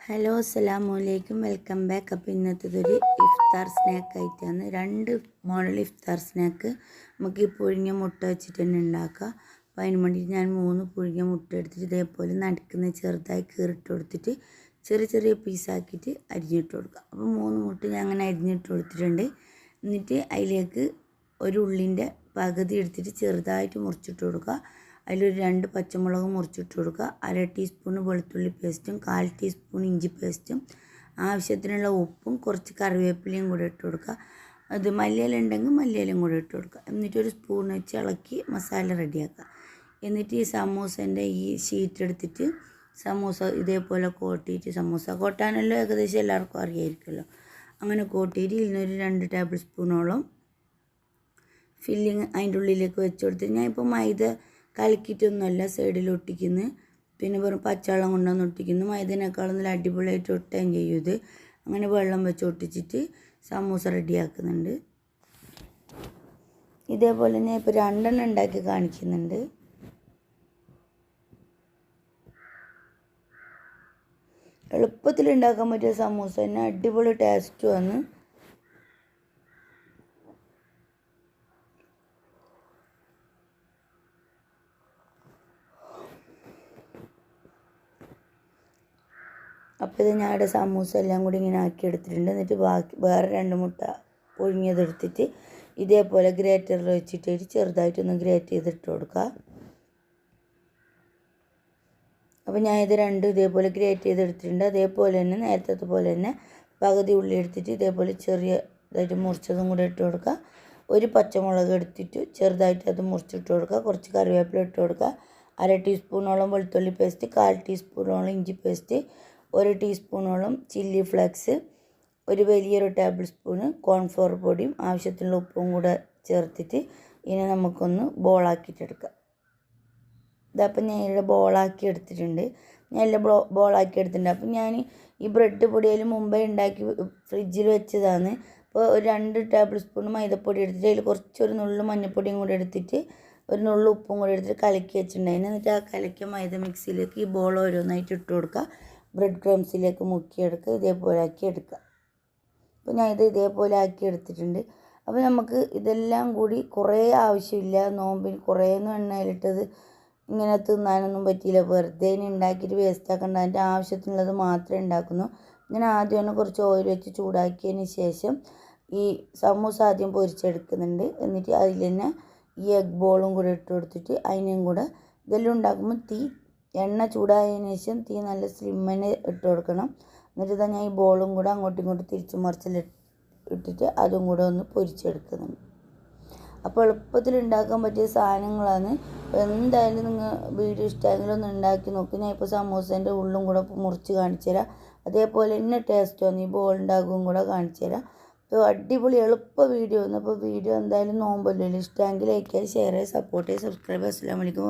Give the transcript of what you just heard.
Hello അസ്സലാമലൈക്കും welcome back. അപ്പോൾ ഇന്നത്തേതൊരു ഇഫ്താർ snack ആയിട്ടാണ്. രണ്ട് മോഡൽ ഇഫ്താർ സ്നാക്ക് നമുക്ക് ഈ പുഴുങ്ങിയ മുട്ട വെച്ചിട്ട് തന്നെ ഉണ്ടാക്കാം. അപ്പോൾ അതിന് വേണ്ടിയിട്ട് ഞാൻ 3 പുഴുങ്ങിയ മുട്ട എടുത്തിട്ട് ഇതേപോലെ നടുക്കുന്ന ചെറുതായി കീറിട്ട് കൊടുത്തിട്ട് ചെറിയ ചെറിയ പീസാക്കിയിട്ട് അരിഞ്ഞിട്ട് കൊടുക്കുക. അപ്പോൾ 3 മുട്ട ഞാൻ അങ്ങനെ അരിഞ്ഞിട്ട് കൊടുത്തിട്ടുണ്ട്. എന്നിട്ട് അതിലേക്ക് ഒരു ഉള്ളിൻ്റെ പകുതി എടുത്തിട്ട് ചെറുതായിട്ട് മുറിച്ചിട്ട് കൊടുക്കുക. അതിലൊരു 2 പച്ചമുളക് മുറിച്ചിട്ട് കൊടുക്കുക. 1/2 ടീസ്പൂൺ വെളുത്തുള്ളി പേസ്റ്റും 1/4 ടീസ്പൂൺ ഇഞ്ചി പേസ്റ്റും ആവശ്യത്തിനുള്ള ഉപ്പും കുറച്ച് കറിവേപ്പിലയും കൂടെ ഇട്ട് കൊടുക്കുക. അത് മല്ലിയില ഉണ്ടെങ്കിൽ മല്ലിയിലയും കൂടെ ഇട്ട് കൊടുക്കുക. എന്നിട്ടൊരു സ്പൂൺ വെച്ച് ഇളക്കി മസാല റെഡിയാക്കുക. എന്നിട്ട് ഈ സമൂസേൻ്റെ ഈ ഷീറ്റ് എടുത്തിട്ട് സമൂസ ഇതേപോലെ കോട്ടിയിട്ട്, സമൂസ കോട്ടാനല്ലോ ഏകദേശം എല്ലാവർക്കും അറിയായിരിക്കുമല്ലോ, അങ്ങനെ കോട്ടിയിട്ട് ഇതിനൊരു 2 ടേബിൾ സ്പൂണോളം ഫില്ലിങ് അതിൻ്റെ ഉള്ളിലേക്ക് വെച്ച് കൊടുത്ത്, ഞാൻ ഇപ്പോൾ മൈദ കലക്കിയിട്ടൊന്നുമല്ല സൈഡിൽ ഒട്ടിക്കുന്നു, പിന്നെ വെറും പച്ചവെള്ളം കൊണ്ടൊന്ന് ഒട്ടിക്കുന്നു. മൈദനേക്കാളും നല്ല അടിപൊളിയായിട്ട് ഒട്ടുകയും ചെയ്യും ഇത്. അങ്ങനെ വെള്ളം വെച്ച് ഒട്ടിച്ചിട്ട് സമൂസ റെഡിയാക്കുന്നുണ്ട്. ഇതേപോലെ ഞാൻ ഇപ്പോൾ 2 എണ്ണം ഉണ്ടാക്കി കാണിക്കുന്നുണ്ട്. എളുപ്പത്തിൽ ഉണ്ടാക്കാൻ പറ്റിയ സമൂസ തന്നെ, അടിപൊളി ടേസ്റ്റുമാണ്. അപ്പോൾ ഇത് ഞാനിവിടെ സമൂസ എല്ലാം കൂടി ഇങ്ങനെ ആക്കി എടുത്തിട്ടുണ്ട്. എന്നിട്ട് ബാക്കി വേറെ 2 മുട്ട പുഴുങ്ങിയതെടുത്തിട്ട് ഇതേപോലെ ഗ്രേറ്ററിൽ വെച്ചിട്ട് ചെറുതായിട്ടൊന്ന് ഗ്രേറ്റ് ചെയ്തിട്ട് കൊടുക്കുക. അപ്പോൾ ഞാൻ ഇത് 2 ഇതേപോലെ ഗ്രേറ്റ് ചെയ്തെടുത്തിട്ടുണ്ട്. അതേപോലെ തന്നെ നേരത്തെ പോലെ തന്നെ പകുതി ഉള്ളി എടുത്തിട്ട് ഇതേപോലെ ചെറിയതായിട്ട് മുറിച്ചതും കൂടെ ഇട്ട് കൊടുക്കുക. ഒരു പച്ചമുളക് എടുത്തിട്ട് ചെറുതായിട്ട് അത് മുറിച്ചിട്ട് കൊടുക്കുക. കുറച്ച് കറിവേപ്പില ഇട്ട് കൊടുക്കുക. 1/2 ടീസ്പൂണോളം വെളുത്തുള്ളി പേസ്റ്റ്, 1/4 ടീസ്പൂണോളം ഇഞ്ചി പേസ്റ്റ്, 1 ടീസ്പൂണോളം ചില്ലി ഫ്ലേക്സ്, ഒരു വലിയൊരു ടേബിൾ സ്പൂണ് കോൺഫ്ലവർ പൊടിയും ആവശ്യത്തിനുള്ള ഉപ്പും കൂടെ ചേർത്തിട്ട് ഇതിനെ നമുക്കൊന്ന് ബോളാക്കിയിട്ടെടുക്കാം. ഇതപ്പം ഞാൻ ഇവിടെ ബോളാക്കി എടുത്തിട്ടുണ്ട്. ഞാൻ എല്ലാം ബോളാക്കി എടുത്തിട്ടുണ്ട്. അപ്പം ഞാൻ ഈ ബ്രെഡ് പൊടിയിൽ മുമ്പേ ഉണ്ടാക്കി ഫ്രിഡ്ജിൽ വെച്ചതാണ്. അപ്പോൾ ഒരു 2 ടേബിൾ സ്പൂൺ മൈദപ്പൊടി എടുത്തിട്ട് അതിൽ കുറച്ചൊരു നുള്ളു മഞ്ഞൾപ്പൊടിയും കൂടെ എടുത്തിട്ട് ഒരു നുള്ളു ഉപ്പും കൂടെ എടുത്തിട്ട് കലക്കി വെച്ചിട്ടുണ്ടായിരുന്നു. എന്നിട്ട് ആ കലക്കിയ മൈദ മിക്സിയിലേക്ക് ഈ ബോൾ ഓരോന്നായിട്ട് ഇട്ട് കൊടുക്കുക. ബ്രെഡ് ക്രംസിലേക്ക് മുക്കിയെടുക്കുക. ഇതേപോലെ ആക്കി എടുക്കുക. അപ്പോൾ ഞാൻ ഇത് ഇതേപോലെ ആക്കി എടുത്തിട്ടുണ്ട്. അപ്പോൾ നമുക്ക് ഇതെല്ലാം കൂടി കുറേ ആവശ്യമില്ല. നോമ്പിന് കുറേയൊന്നും എണ്ണയിലിട്ടത് ഇങ്ങനെ തിന്നാനൊന്നും പറ്റിയില്ല. വെറുതെ ഉണ്ടാക്കിയിട്ട് വേസ്റ്റ് ആക്കേണ്ട. അതിൻ്റെ ആവശ്യത്തിനുള്ളത് മാത്രമേ ഉണ്ടാക്കുന്നു. ഞാൻ ആദ്യം തന്നെ കുറച്ച് ഓയിൽ വെച്ച് ചൂടാക്കിയതിന് ശേഷം ഈ സമൂസ ആദ്യം പൊരിച്ചെടുക്കുന്നുണ്ട്. എന്നിട്ട് അതിൽ തന്നെ ഈ എഗ് ബോളും കൂടെ ഇട്ട് കൊടുത്തിട്ട് അതിനെയും കൂടെ ഇതെല്ലാം ഉണ്ടാക്കുമ്പോൾ എണ്ണ ചൂടായതിനു ശേഷം തീ നല്ല സ്ലിമ്മിന് ഇട്ട് കൊടുക്കണം. എന്നിട്ട് ഇതാ ഞാൻ ഈ ബോളും കൂടെ അങ്ങോട്ടും ഇങ്ങോട്ടും തിരിച്ച് മറിച്ചിട്ടിട്ട് അതും കൂടെ ഒന്ന് പൊരിച്ചെടുക്കുന്നുണ്ട്. അപ്പോൾ എളുപ്പത്തിൽ ഉണ്ടാക്കാൻ പറ്റിയ സാധനങ്ങളാണ്. എന്തായാലും നിങ്ങൾ വീഡിയോ ഇഷ്ടമെങ്കിലും ഒന്ന് ഉണ്ടാക്കി നോക്കി. ഞാൻ ഇപ്പോൾ സമൂസേൻ്റെ ഉള്ളും കൂടെ മുറിച്ച് കാണിച്ചു തരാം. അതേപോലെ തന്നെ ടേസ്റ്റ് വന്നു ഈ ബോൾ ഉണ്ടാക്കും കൂടെ കാണിച്ചു തരാം. അപ്പോൾ അടിപൊളി എളുപ്പ വീഡിയോ ആണ്. അപ്പോൾ വീഡിയോ എന്തായാലും നോമ്പല്ലോ, ഇഷ്ടമെങ്കിൽ ലൈക്ക് ചെയ്യുക, ഷെയർ ചെയ്യുക, സപ്പോർട്ട് ചെയ്യുക, സബ്സ്ക്രൈബ് ചെയ്യുക. അസ്സലാമു അലൈക്കും.